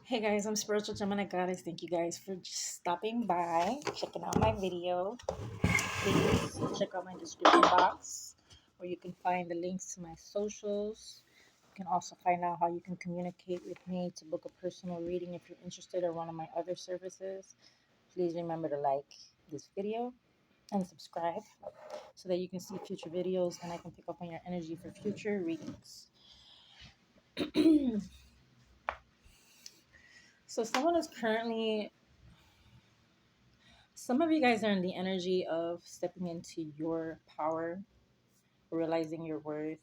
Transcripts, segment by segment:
Hey guys, I'm Spiritual Gemini Goddess. Thank you guys for just stopping by, checking out my video. Please check out my description box where you can find the links to my socials. You can also find out how you can communicate with me to book a personal reading if you're interested in one of my other services. Please remember to like this video and subscribe so that you can see future videos and I can pick up on your energy for future readings. So someone is currently Some of you guys are in the energy of stepping into your power, realizing your worth,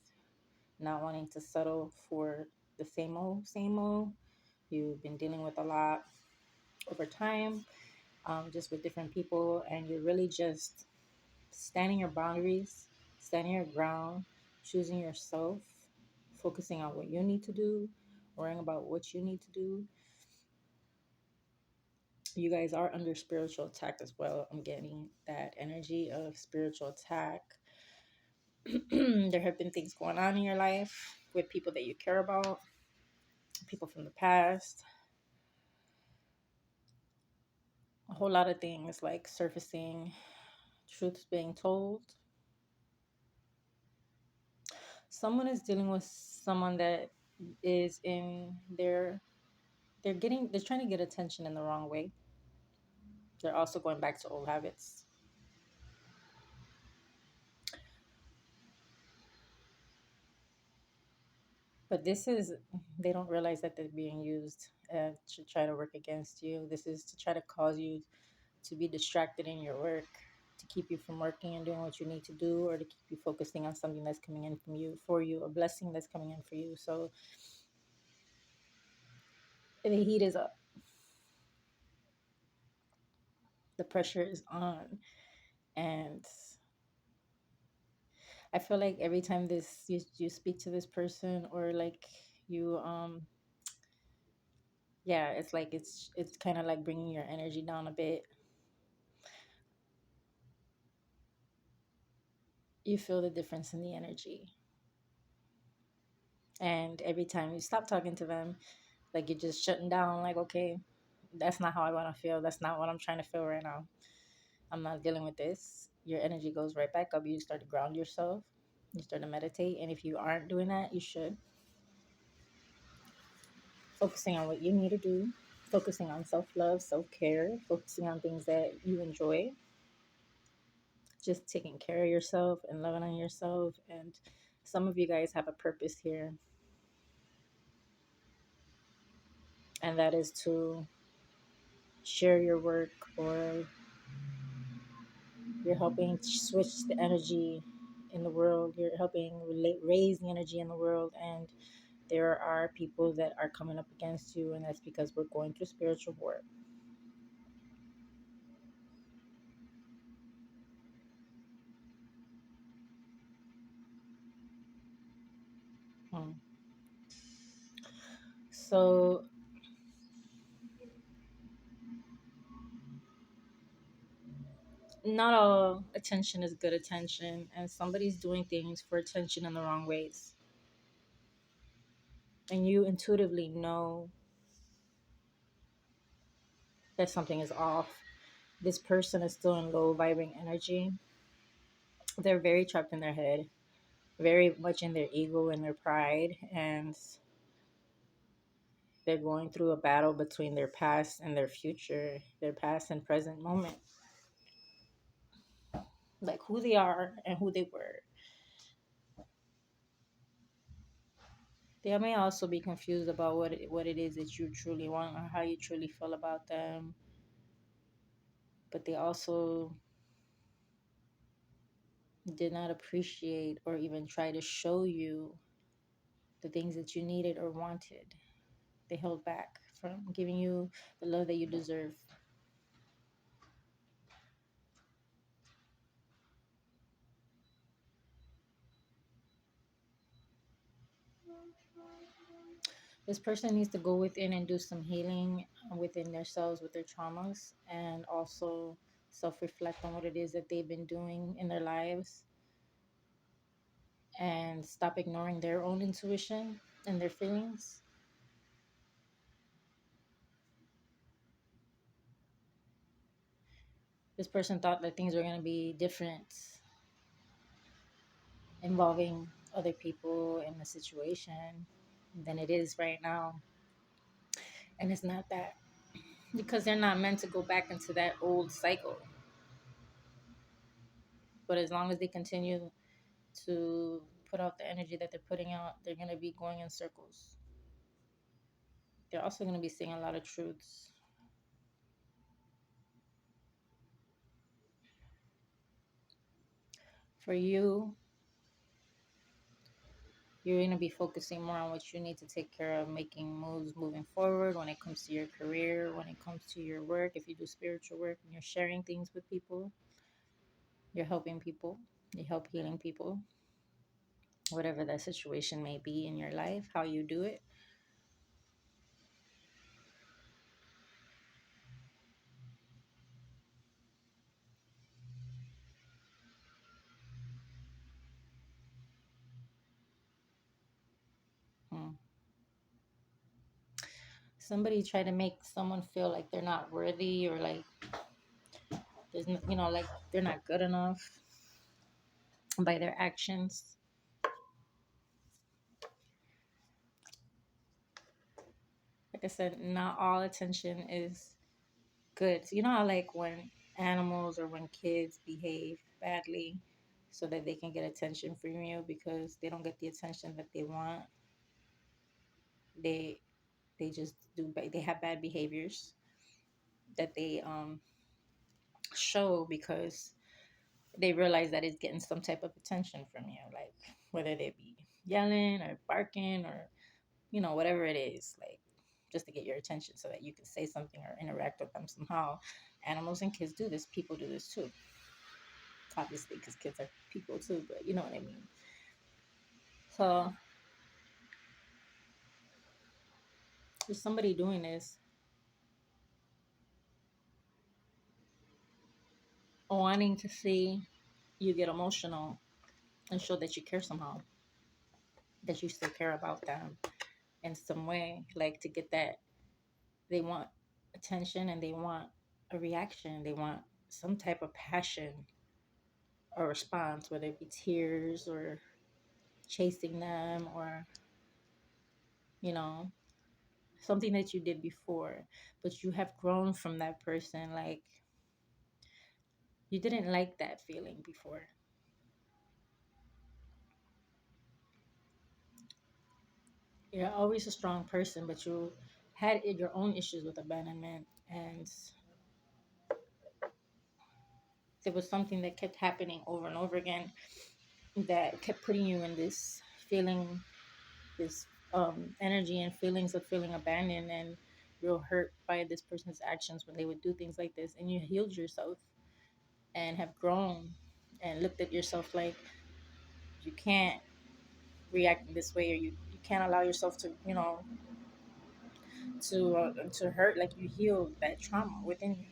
not wanting to settle for the same old, same old. You've been dealing with a lot over time, just with different people, and you're really just standing your boundaries, standing your ground, choosing yourself, focusing on what you need to do, worrying about what you need to do. You guys are under spiritual attack as well. I'm getting that energy of spiritual attack. There have been things going on in your life with people that you care about, people from the past, a whole lot of things like surfacing, truths being told. Someone is dealing with someone that is in they're trying to get attention in the wrong way. They're also going back to old habits. But they don't realize that they're being used to try to work against you. This is to try to cause you to be distracted in your work, to keep you from working and doing what you need to do, or to keep you focusing on something that's coming in from you for you, a blessing that's coming in for you. So the heat is up, the pressure is on, and I feel like every time you speak to this person or like you yeah, it's like it's kind of like bringing your energy down a bit. You feel the difference in the energy. And every time you stop talking to them, like you're just shutting down, like, okay, that's not how I want to feel. That's not what I'm trying to feel right now. I'm not dealing with this. Your energy goes right back up. You start to ground yourself. You start to meditate. And if you aren't doing that, you should. Focusing on what you need to do, focusing on self love, self care, focusing on things that you enjoy, just taking care of yourself and loving on yourself. And some of you guys have a purpose here, and that is to share your work, or you're helping switch the energy in the world. You're helping raise the energy in the world. And there are people that are coming up against you, and that's because we're going through spiritual war. Hmm. So not all attention is good attention, and somebody's doing things for attention in the wrong ways. And you intuitively know that something is off. This person is still in low vibrating energy. They're very trapped in their head, very much in their ego and their pride, and they're going through a battle between their past and their future, their past and present moment, like who they are and who they were. They may also be confused about what it is that you truly want or how you truly feel about them. But they also did not appreciate or even try to show you the things that you needed or wanted. They held back from giving you the love that you deserve. This person needs to go within and do some healing within themselves with their traumas, and also self-reflect on what it is that they've been doing in their lives, and stop ignoring their own intuition and their feelings. This person thought that things were going to be different involving other people in the situation than it is right now. And it's not that, because they're not meant to go back into that old cycle. But as long as they continue to put out the energy that they're putting out, they're going to be going in circles. They're also going to be seeing a lot of truths. For you, you're going to be focusing more on what you need to take care of, making moves moving forward when it comes to your career, when it comes to your work. If you do spiritual work and you're sharing things with people, you're helping people, you help healing people, whatever that situation may be in your life, how you do it. Hmm. Somebody try to make someone feel like they're not worthy, or like there's like they're not good enough by their actions. Like I said, not all attention is good. So you know how, like, when animals or when kids behave badly so that they can get attention from you because they don't get the attention that they want, they they just they have bad behaviors that they show because they realize that it's getting some type of attention from you, like whether they be yelling or barking or whatever it is, like just to get your attention so that you can say something or interact with them somehow. Animals and kids do this. People do this too, obviously, because kids are people too, but you know what I mean. So there's somebody doing this, wanting to see you get emotional and show that you care somehow, that you still care about them in some way, like to get that. They want attention and they want a reaction. They want some type of passion or response, whether it be tears or chasing them, or you know something that you did before, but you have grown from that person. Like, you didn't like that feeling before. You're always a strong person, but you had your own issues with abandonment, and there was something that kept happening over and over again that kept putting you in this feeling, this energy and feelings of feeling abandoned and real hurt by this person's actions when they would do things like this. And you healed yourself and have grown and looked at yourself like, you can't react in this way, or you can't allow yourself to to hurt. Like, you healed that trauma within you.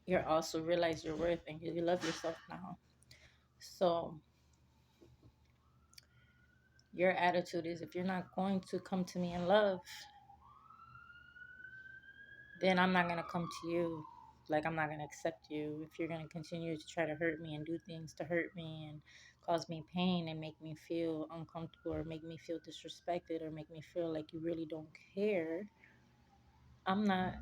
You're also realize your worth and you love yourself now. So your attitude is, if you're not going to come to me in love, then I'm not going to come to you. Like, I'm not going to accept you. If you're going to continue to try to hurt me and do things to hurt me and cause me pain and make me feel uncomfortable or make me feel disrespected or make me feel like you really don't care, I'm not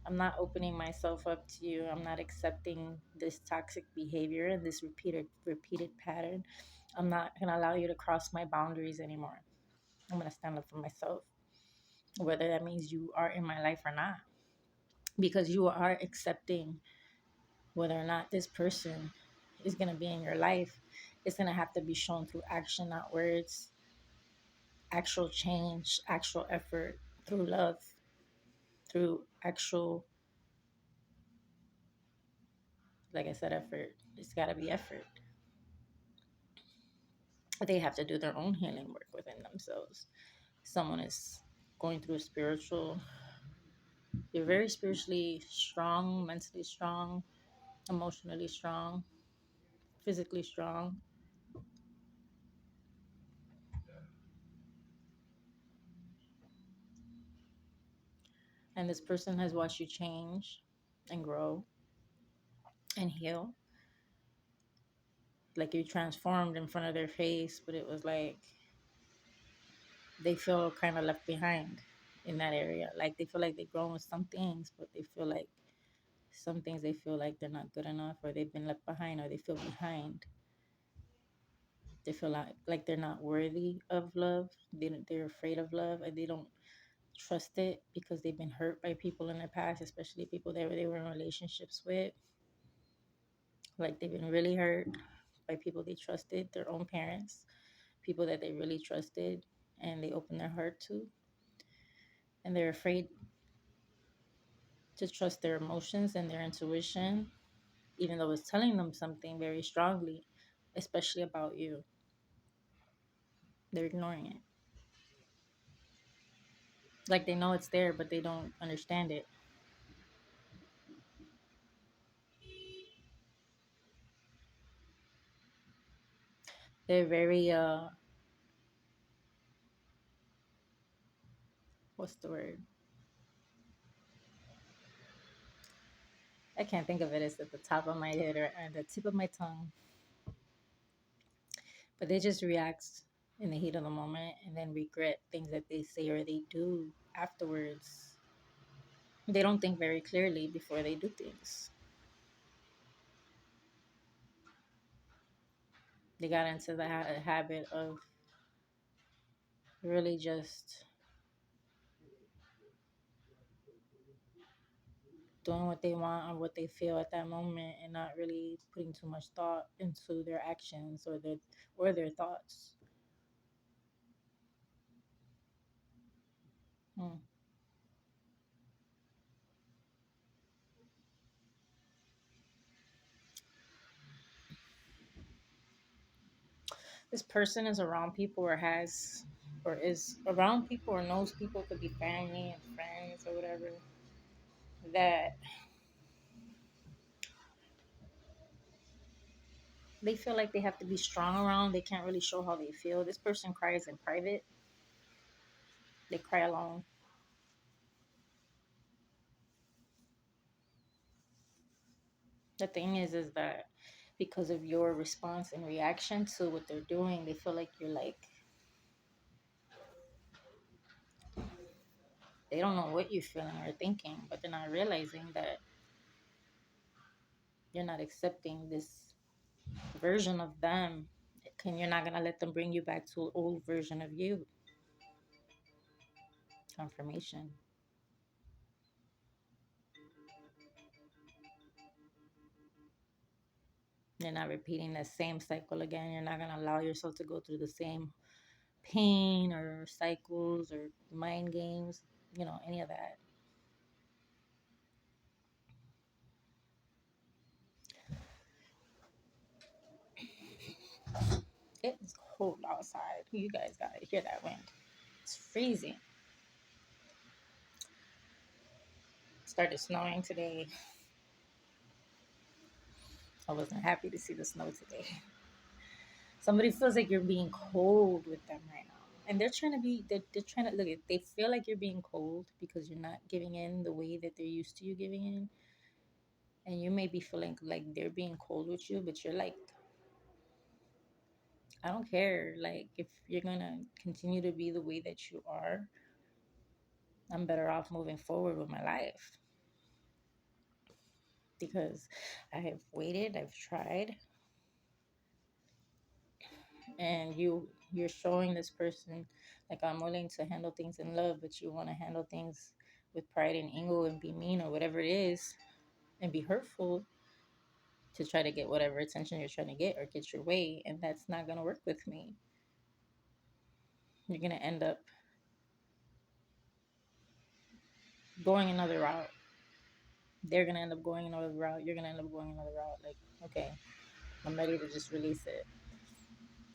I'm not opening myself up to you. I'm not accepting this toxic behavior and this repeated pattern. I'm not going to allow you to cross my boundaries anymore. I'm going to stand up for myself, whether that means you are in my life or not, because you are accepting whether or not this person is going to be in your life. It's going to have to be shown through action, not words, actual change, actual effort, through love, through actual, like I said, effort. It's got to be effort. They have to do their own healing work within themselves. Someone is going through spiritual, you're very spiritually strong, mentally strong, emotionally strong, physically strong. And this person has watched you change and grow and heal. Like you transformed in front of their face, but it was like they feel kind of left behind in that area. Like they feel like they've grown with some things, but they feel like some things they feel like they're not good enough, or they've been left behind, or they feel behind. They feel like they're not worthy of love. They're afraid of love, and they don't trust it because they've been hurt by people in the past, especially people that they were in relationships with. Like they've been really hurt by people they trusted, their own parents, people that they really trusted, and they opened their heart to, and they're afraid to trust their emotions and their intuition, even though it's telling them something very strongly, especially about you. They're ignoring it. Like they know it's there, but they don't understand it. They're very what's the word? I can't think of it. It's at the top of my head or at the tip of my tongue. But they just react in the heat of the moment and then regret things that they say or they do afterwards. They don't think very clearly before they do things. They got into the habit of really just doing what they want or what they feel at that moment and not really putting too much thought into their actions or their thoughts. Hmm. This person is around people or is around people or knows people, could be family and friends or whatever, that they feel like they have to be strong around. They can't really show how they feel. This person cries in private. They cry alone. The thing is that because of your response and reaction to what they're doing, they feel like you're like, they don't know what you're feeling or thinking, but they're not realizing that you're not accepting this version of them. And you're not going to let them bring you back to an old version of you. Confirmation. You're not repeating the same cycle again. You're not going to allow yourself to go through the same pain or cycles or mind games, any of that. It's cold outside. You guys got to hear that wind. It's freezing. It started snowing today. I wasn't happy to see the snow today. Somebody feels like you're being cold with them right now. And they're trying to look at, they feel like you're being cold because you're not giving in the way that they're used to you giving in. And you may be feeling like they're being cold with you, but you're like, I don't care. Like, if you're going to continue to be the way that you are, I'm better off moving forward with my life. Because I have waited, I've tried, and you're showing this person like, I'm willing to handle things in love, but you want to handle things with pride and ego and be mean or whatever it is and be hurtful to try to get whatever attention you're trying to get or get your way, and that's not going to work with me. You're going to end up going another route. They're going to end up going another route. You're going to end up going another route. Like, okay, I'm ready to just release it.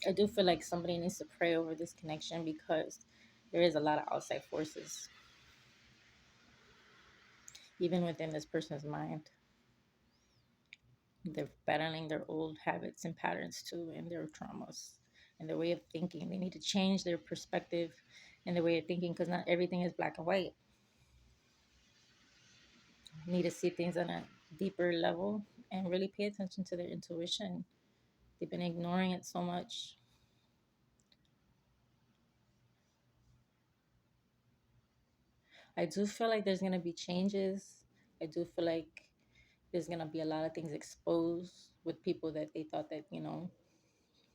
I do feel like somebody needs to pray over this connection because there is a lot of outside forces, even within this person's mind. They're battling their old habits and patterns too, and their traumas and their way of thinking. They need to change their perspective and their way of thinking because not everything is black and white. need to see things on a deeper level and really pay attention to their intuition. They've been ignoring it so much. I do feel like there's going to be changes. I do feel like there's going to be a lot of things exposed with people that they thought that,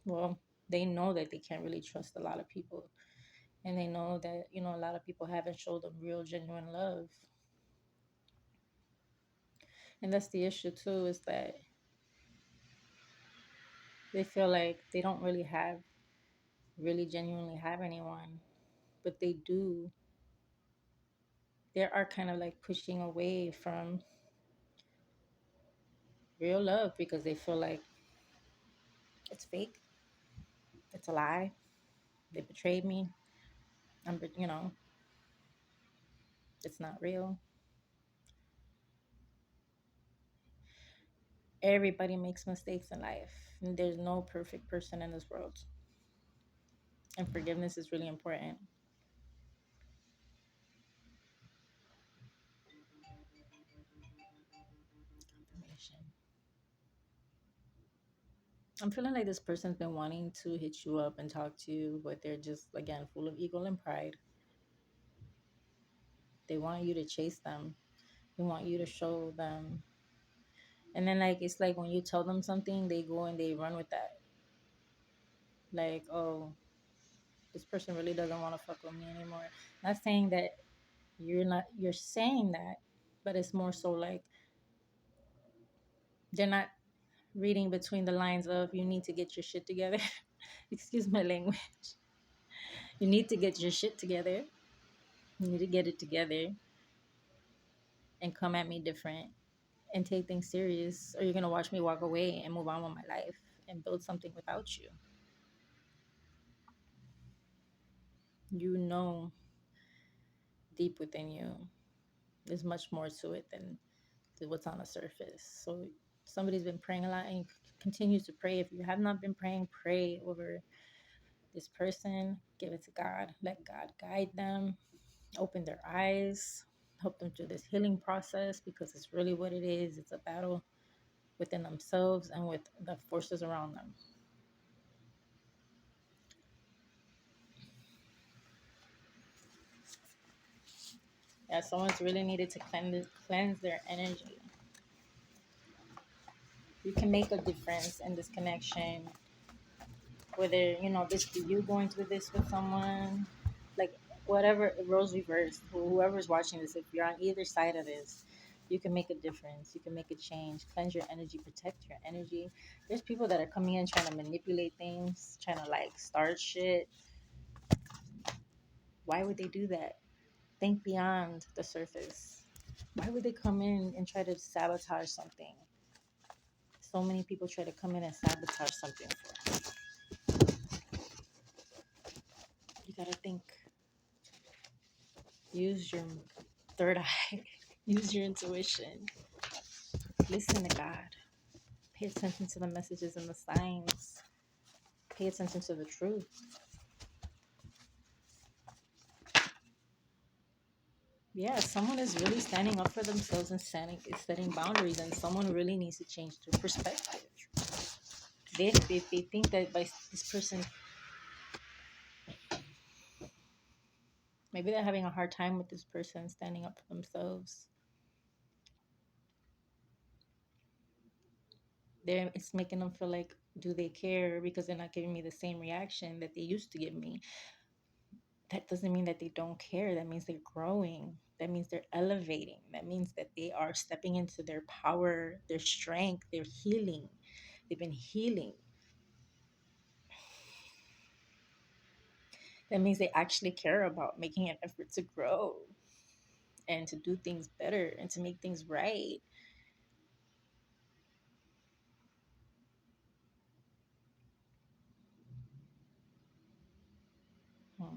well, they know that they can't really trust a lot of people. And they know that, a lot of people haven't showed them real, genuine love. And that's the issue, too, is that they feel like they don't really genuinely have anyone. But they do. They are kind of like pushing away from real love because they feel like it's fake, it's a lie, they betrayed me. It's not real. Everybody makes mistakes in life. And there's no perfect person in this world. And forgiveness is really important. Confirmation. I'm feeling like this person's been wanting to hit you up and talk to you, but they're just, again, full of ego and pride. They want you to chase them. They want you to show them. And then, like, it's like when you tell them something, they go and they run with that. Like, oh, this person really doesn't want to fuck with me anymore. Not saying that you're saying that, but it's more so like they're not reading between the lines of you need to get your shit together. Excuse my language. You need to get your shit together. You need to get it together and come at me different and take things serious, or you're going to watch me walk away and move on with my life and build something without you. You know, deep within you, there's much more to it than what's on the surface. So somebody's been praying a lot and continues to pray. If you have not been praying, pray over this person. Give it to God. Let God guide them. Open their eyes. Help them through this healing process, because it's really what it is. It's a battle within themselves and with the forces around them. Yeah, someone's really needed to cleanse their energy. You can make a difference in this connection. Whether, this be you going through this with someone, like whatever, roles reversed, whoever's watching this, if you're on either side of this, you can make a difference. You can make a change. Cleanse your energy, protect your energy. There's people that are coming in trying to manipulate things, trying to like start shit. Why would they do that? Think beyond the surface. Why would they come in and try to sabotage something? So many people try to come in and sabotage something. You gotta think. Use your third eye. Use your intuition. Listen to God. Pay attention to the messages and the signs. Pay attention to the truth. Yeah, someone is really standing up for themselves and setting boundaries, and someone really needs to change their perspective. They think that by this person, maybe they're having a hard time with this person standing up for themselves. It's making them feel like, do they care because they're not giving me the same reaction that they used to give me? That doesn't mean that they don't care. That means they're growing. That means they're elevating. That means that they are stepping into their power, their strength, they're healing. They've been healing. That means they actually care about making an effort to grow and to do things better and to make things right. Hmm.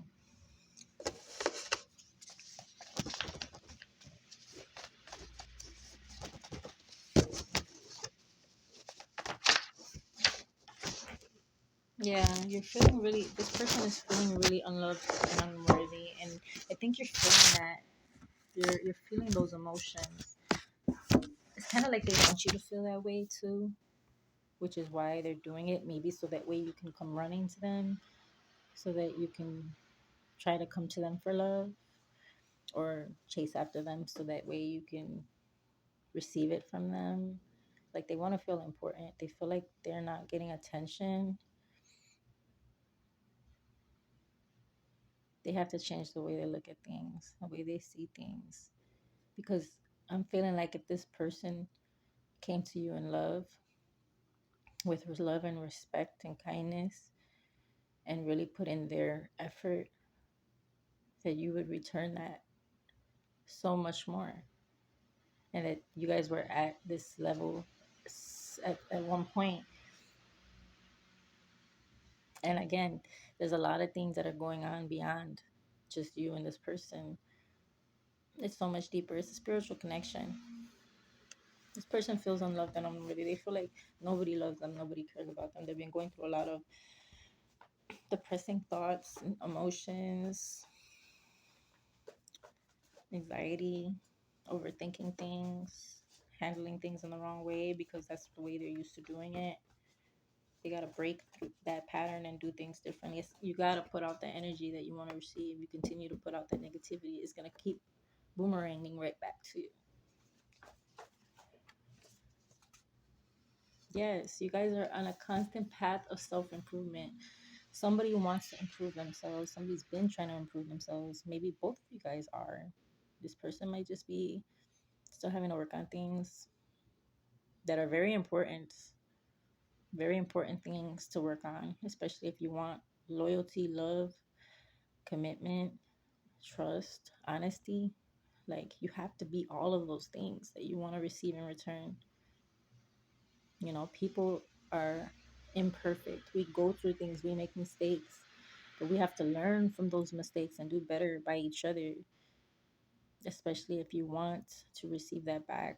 Yeah, this person is feeling really unloved and unworthy. And I think you're feeling that. You're feeling those emotions. kind of like they want you to feel that way too, which is why they're doing it. Maybe so that way you can come running to them, so that you can try to come to them for love or chase after them, so that way you can receive it from them. Like they want to feel important. They feel like they're not getting attention. They have to change the way they look at things, the way they see things. Because I'm feeling like if this person came to you in love, with love and respect and kindness, and really put in their effort, that you would return that so much more. And that you guys were at this level at one point. And again, there's a lot of things that are going on beyond just you and this person. It's so much deeper. It's a spiritual connection. This person feels unloved and unworthy. They feel like nobody loves them, nobody cares about them. They've been going through a lot of depressing thoughts and emotions, anxiety, overthinking things, handling things in the wrong way because that's the way they're used to doing it. They got to break through that pattern and do things differently. You got to put out the energy that you want to receive. You continue to put out that negativity, it's going to keep boomeranging right back to you. Yes, you guys are on a constant path of self-improvement. Somebody wants to improve themselves. Somebody's been trying to improve themselves. Maybe both of you guys are. This person might just be still having to work on things that are very important things to work on, especially if you want loyalty, love, commitment, trust, honesty. Like you have to be all of those things that you want to receive in return. People are imperfect. We go through things, we make mistakes, but we have to learn from those mistakes and do better by each other, especially if you want to receive that back.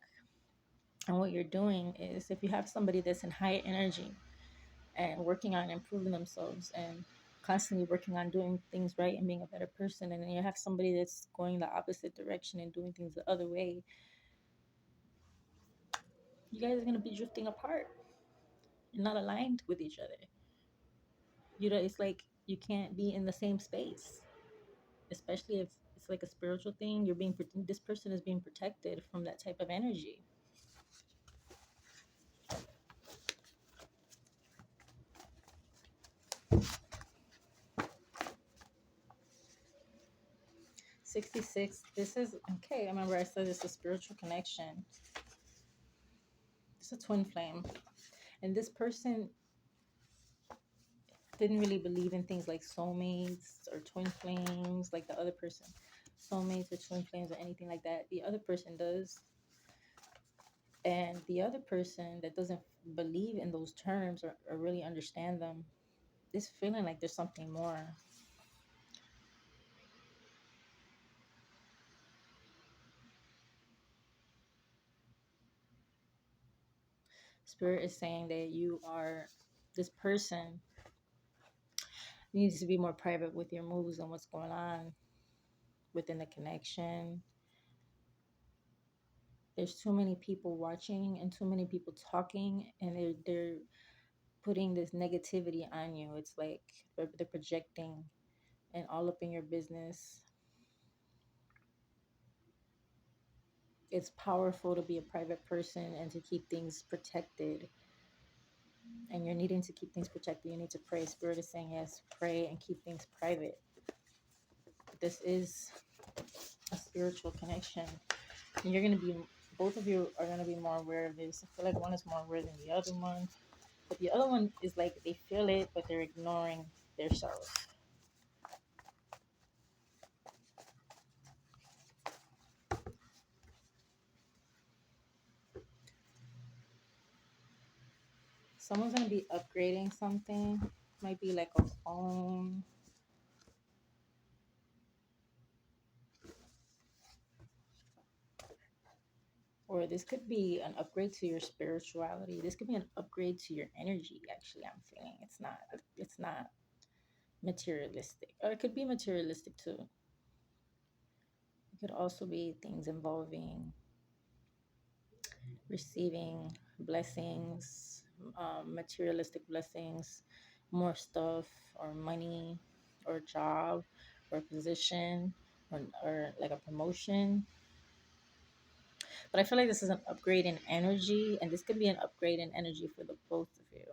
And what you're doing is, if you have somebody that's in high energy and working on improving themselves and constantly working on doing things right and being a better person, and then you have somebody that's going the opposite direction and doing things the other way, you guys are going to be drifting apart and not aligned with each other. It's like you can't be in the same space, especially if it's like a spiritual thing. This person is being protected from that type of energy. 66, this is okay. Remember I said it's a spiritual connection. It's a twin flame. And this person didn't really believe in things like soulmates or twin flames like the other person. Soulmates or twin flames or anything like that. The other person does. And the other person that doesn't believe in those terms or really understand them is feeling like there's something more. Spirit is saying that this person needs to be more private with your moves and what's going on within the connection. There's too many people watching and too many people talking, and they're putting this negativity on you. It's like they're projecting and all up in your business. It's powerful to be a private person and to keep things protected. And you're needing to keep things protected. You need to pray. Spirit is saying, yes, pray and keep things private. This is a spiritual connection. And both of you are going to be more aware of this. I feel like one is more aware than the other one. But the other one is like they feel it, but they're ignoring themselves. Someone's going to be upgrading something. Might be like a phone. Or this could be an upgrade to your spirituality. This could be an upgrade to your energy, actually, I'm feeling. It's not materialistic. Or it could be materialistic too. It could also be things involving receiving blessings, materialistic blessings, more stuff, or money, or job, or position, or like a promotion. But I feel like this is an upgrade in energy, and this could be an upgrade in energy for the both of you.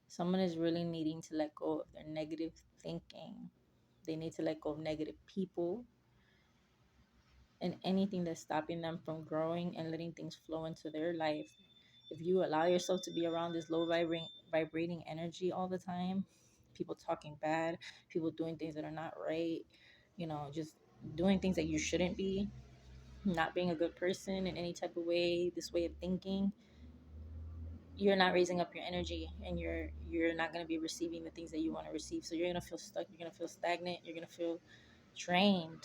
Someone is really needing to let go of their negative thinking. They need to let go of negative people and anything that's stopping them from growing and letting things flow into their life. If you allow yourself to be around this low vibrating energy all the time, people talking bad, people doing things that are not right, just doing things that you shouldn't be, not being a good person in any type of way, this way of thinking, you're not raising up your energy, and you're not going to be receiving the things that you want to receive. So you're going to feel stuck, you're going to feel stagnant, you're going to feel drained.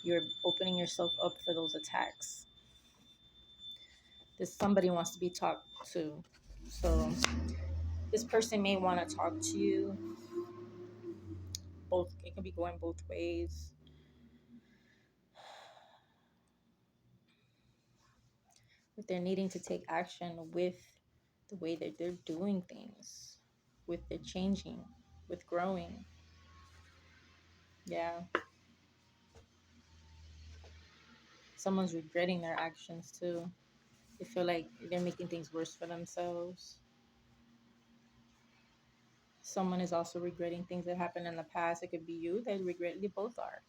You're opening yourself up for those attacks. This somebody wants to be talked to. So this person may want to talk to you. Both, it can be going both ways. But they're needing to take action with the way that they're doing things, with their changing, with growing. Yeah. Someone's regretting their actions too. They feel like they're making things worse for themselves. Someone is also regretting things that happened in the past. It could be you that regret. They both are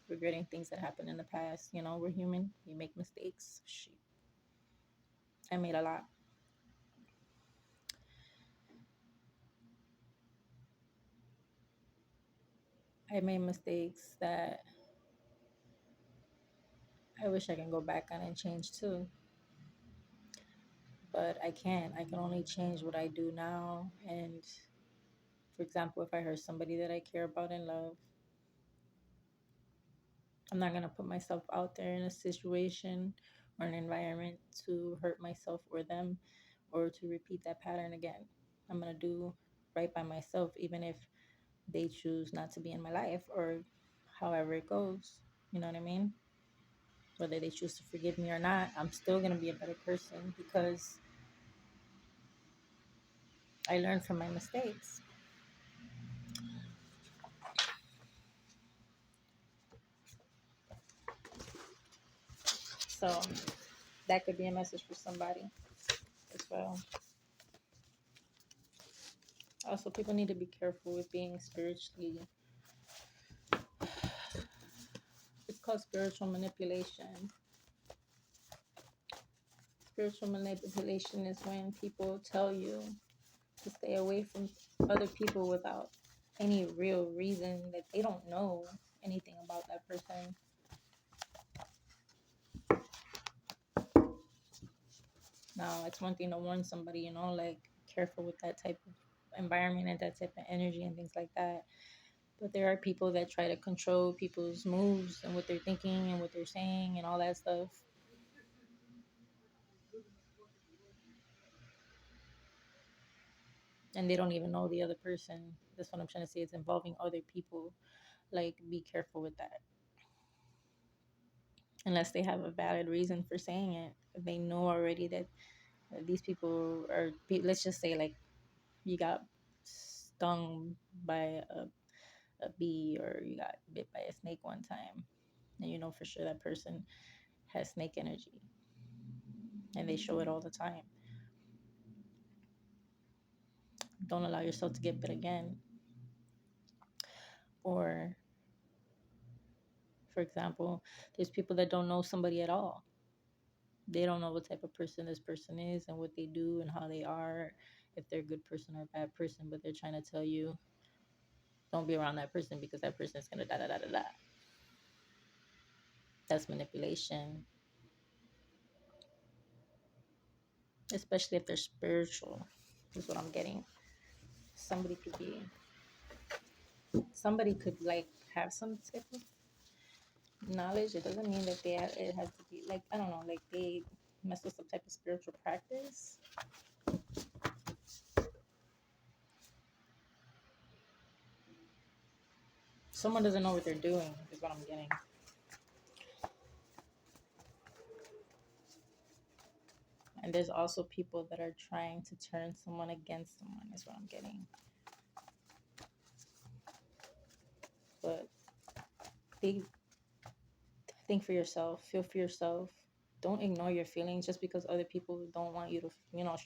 regretting things that happened in the past. We're human. We make mistakes. Shoot, I made a lot. I made mistakes that I wish I can go back on and change too. But I can't. I can only change what I do now. And for example, if I hurt somebody that I care about and love, I'm not going to put myself out there in a situation or an environment to hurt myself or them, or to repeat that pattern again. I'm going to do right by myself, even if they choose not to be in my life, or however it goes. You know what I mean? Whether they choose to forgive me or not, I'm still going to be a better person because I learned from my mistakes. So that could be a message for somebody as well. Also, people need to be careful with being spiritually. It's called spiritual manipulation. Spiritual manipulation is when people tell you to stay away from other people without any real reason, that they don't know anything about that person. Now, it's one thing to warn somebody, like careful with that type of environment and that type of energy and things like that. But there are people that try to control people's moves and what they're thinking and what they're saying and all that stuff. And they don't even know the other person. That's what I'm trying to say. It's involving other people. Like, be careful with that. Unless they have a valid reason for saying it. If they know already that these people are, let's just say, like, you got stung by a bee, or you got bit by a snake one time, and you know for sure that person has snake energy and they show it all the time. Don't allow yourself to get bit again. Or, for example, there's people that don't know somebody at all. They don't know what type of person this person is and what they do and how they are, if they're a good person or a bad person, but they're trying to tell you, don't be around that person because that person is going to da da da da da. That's manipulation, especially if they're spiritual. Is what I'm getting. Somebody could like have some type of knowledge. It doesn't mean that it has to be like, I don't know, like they mess with some type of spiritual practice. Someone doesn't know what they're doing is what I'm getting. And there's also people that are trying to turn someone against someone, is what I'm getting. But they think for yourself, feel for yourself. Don't ignore your feelings just because other people don't want you to,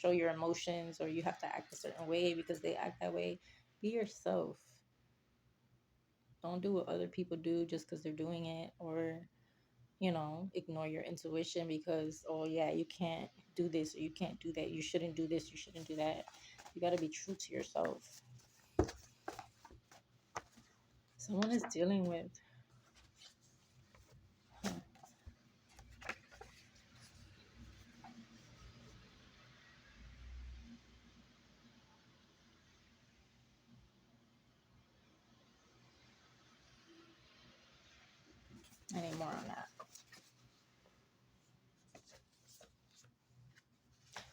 show your emotions, or you have to act a certain way because they act that way. Be yourself. Don't do what other people do just because they're doing it, or, ignore your intuition because, oh, yeah, you can't do this or you can't do that. You shouldn't do this. You shouldn't do that. You got to be true to yourself. Someone is dealing with. Any more on that?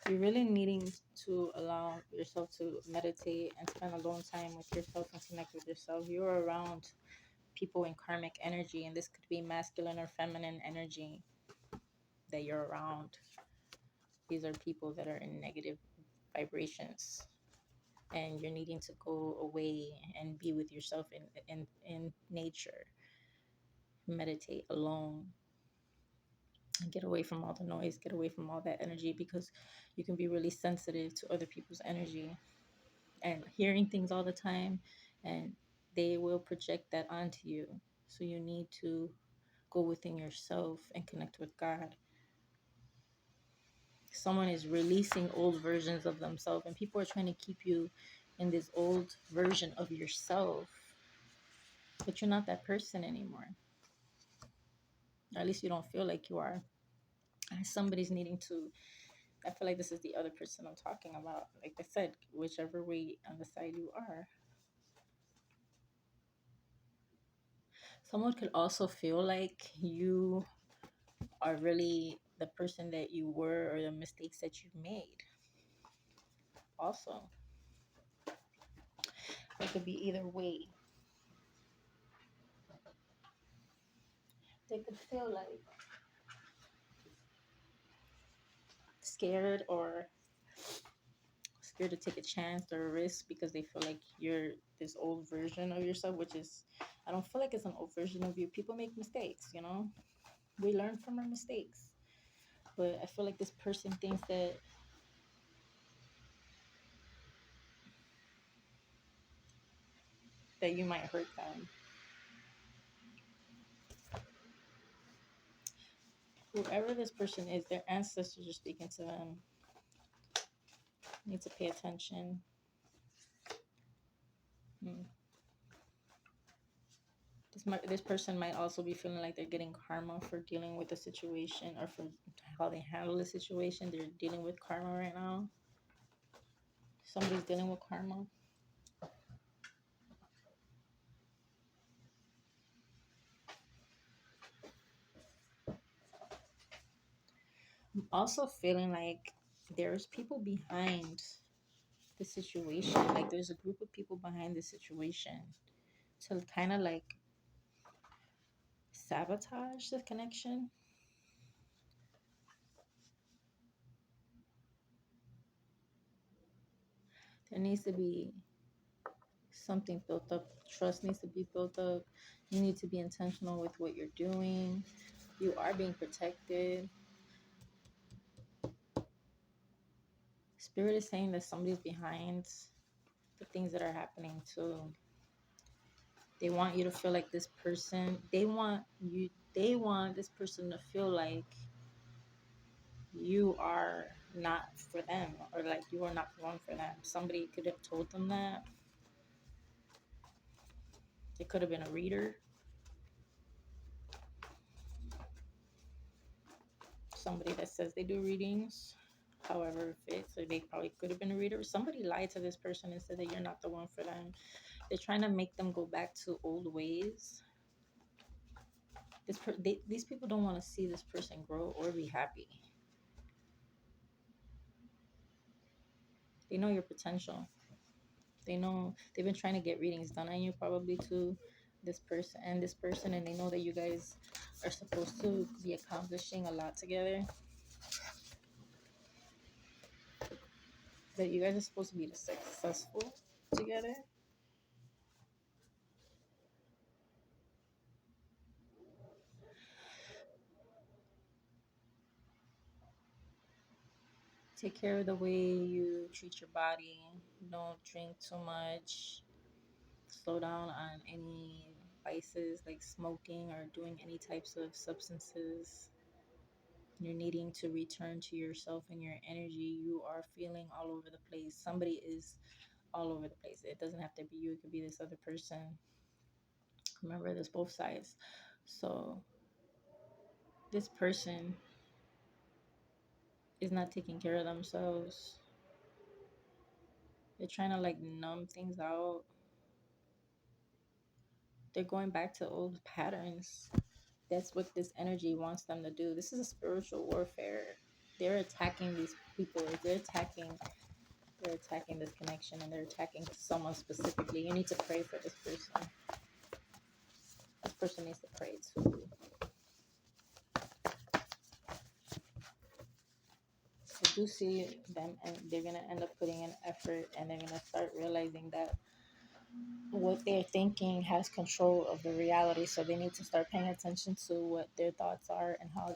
You're really needing to allow yourself to meditate and spend alone time with yourself and connect with yourself. You're around people in karmic energy, and this could be masculine or feminine energy that you're around. These are people that are in negative vibrations, and you're needing to go away and be with yourself in nature. Meditate alone and get away from all the noise, get away from all that energy, because you can be really sensitive to other people's energy and hearing things all the time, and they will project that onto you. So you need to go within yourself and connect with God. Someone is releasing old versions of themselves, and people are trying to keep you in this old version of yourself, but you're not that person anymore. Or at least you don't feel like you are. And somebody's needing to, I feel like this is the other person I'm talking about. Like I said, whichever way on the side you are. Someone could also feel like you are really the person that you were, or the mistakes that you've made. Also, it could be either way. They could feel like scared, or scared to take a chance or a risk because they feel like you're this old version of yourself, which is, I don't feel like it's an old version of you. People make mistakes, we learn from our mistakes. But I feel like this person thinks that you might hurt them. Whoever this person is, their ancestors are speaking to them. Need to pay attention. This person might also be feeling like they're getting karma for dealing with the situation, or for how they handle the situation. They're dealing with karma right now. Somebody's dealing with karma. I'm also feeling like there's people behind the situation. Like there's a group of people behind the situation to kind of like sabotage the connection. There needs to be something built up. Trust needs to be built up. You need to be intentional with what you're doing. You are being protected. Spirit is saying that somebody's behind the things that are happening too. They want you to feel like this person. They want this person to feel like you are not for them, or like you are not the one for them. Somebody could have told them that. It could have been a reader. Somebody that says they do readings, however it fits. So they probably could have been a reader. Somebody lied to this person and said that you're not the one for them. They're trying to make them go back to old ways. These people don't want to see this person grow or be happy. They know your potential. They know they've been trying to get readings done on you, probably to this person, and they know that you guys are supposed to be accomplishing a lot together. that you guys are supposed to be successful together. Take care of the way you treat your body. Don't drink too much. Slow down on any vices like smoking or doing any types of substances. You're needing to return to yourself and your energy. You are feeling all over the place. Somebody is all over the place. It doesn't have to be you, it could be this other person. Remember, there's both sides. So, this person is not taking care of themselves. They're trying to like numb things out. They're going back to old patterns. That's what this energy wants them to do. This is a spiritual warfare. They're attacking these people. They're attacking this connection, and they're attacking someone specifically. You need to pray for this person. This person needs to pray too. I do see them, and they're gonna end up putting in effort, and they're gonna start realizing that what they're thinking has control of the reality. So they need to start paying attention to what their thoughts are and how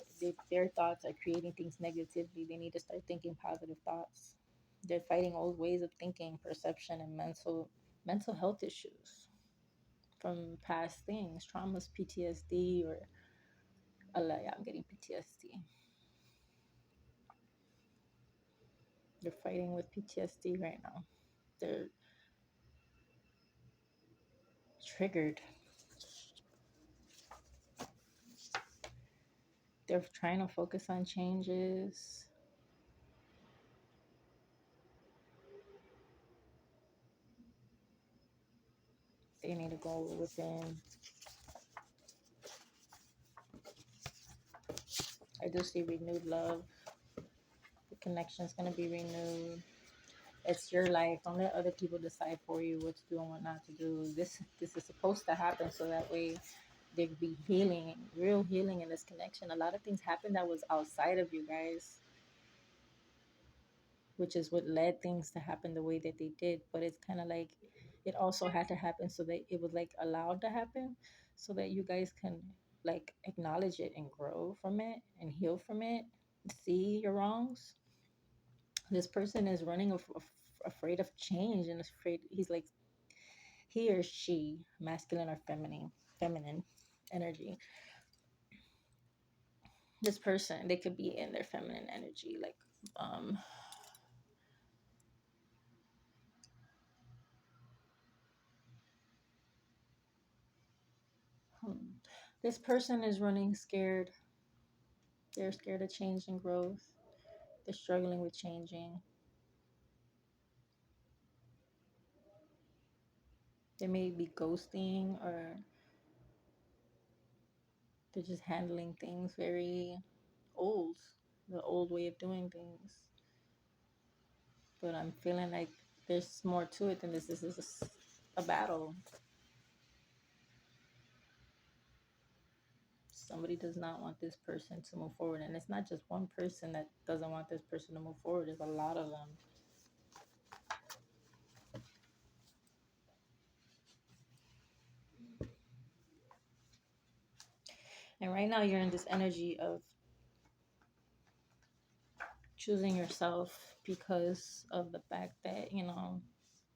their thoughts are creating things negatively. They need to start thinking positive thoughts. They're fighting old ways of thinking, perception, and mental health issues from past things, traumas, PTSD, or yeah, I'm getting PTSD. They're fighting with PTSD right now. They're triggered. They're trying to focus on changes. They need to go within. I do see renewed love. The connection is going to be renewed. It's your life. Don't let other people decide for you what to do and what not to do. This is supposed to happen so that way there could be healing, real healing in this connection. A lot of things happened that was outside of you guys, which is what led things to happen the way that they did. But it's kind of like it also had to happen so that it was like allowed to happen so that you guys can like acknowledge it and grow from it and heal from it, see your wrongs. This person is running afraid of change and afraid. He's like, he or she, masculine or feminine energy. This person, they could be in their feminine energy, like um hmm. This person is running scared. They're scared of change and growth. They're struggling with changing. They may be ghosting, or they're just handling things very old, the old way of doing things. But I'm feeling like there's more to it than this. This is a battle. Somebody does not want this person to move forward. And it's not just one person that doesn't want this person to move forward, there's a lot of them. And right now, you're in this energy of choosing yourself because of the fact that,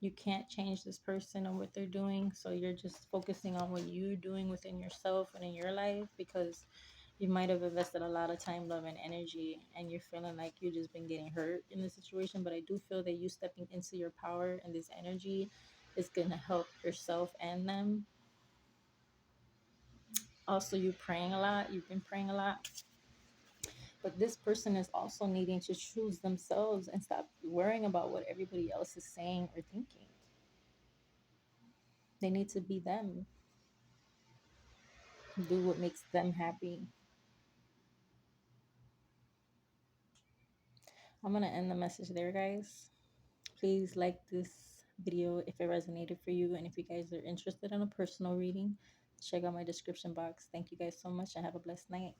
you can't change this person or what they're doing. So you're just focusing on what you're doing within yourself and in your life, because you might have invested a lot of time, love, and energy, and you're feeling like you've just been getting hurt in this situation. But I do feel that you stepping into your power and this energy is going to help yourself and them. Also, you praying a lot. You've been praying a lot. But this person is also needing to choose themselves and stop worrying about what everybody else is saying or thinking. They need to be them, do what makes them happy. I'm going to end the message there, guys. Please like this video if it resonated for you. And if you guys are interested in a personal reading, check out my description box. Thank you guys so much and have a blessed night.